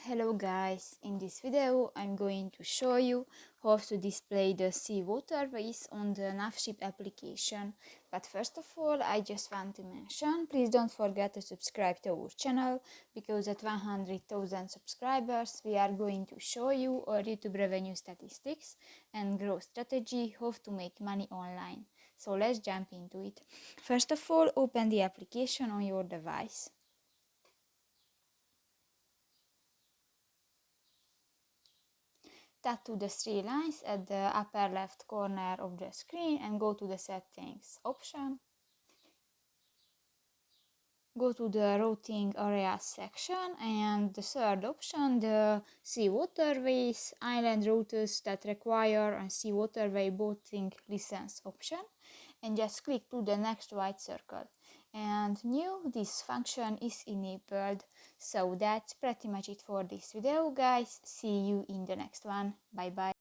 Hello guys, in this video I'm going to show you how to display the sea waterways on the NavShip application. But first of all, I just want to mention, please don't forget to subscribe to our channel, because at 100,000 subscribers we are going to show you our YouTube revenue statistics and growth strategy, how to make money online. So let's jump into it. First of all, open the application on your device. Tap to the three lines at the upper left corner of the screen and go to the settings option. Go to the routing areas section and the third option, the sea waterways, island routes that require a sea waterway boating license option, and just click to the next white circle. And now this function is enabled. So that's pretty much it for this video, guys. See you in the next one. Bye bye.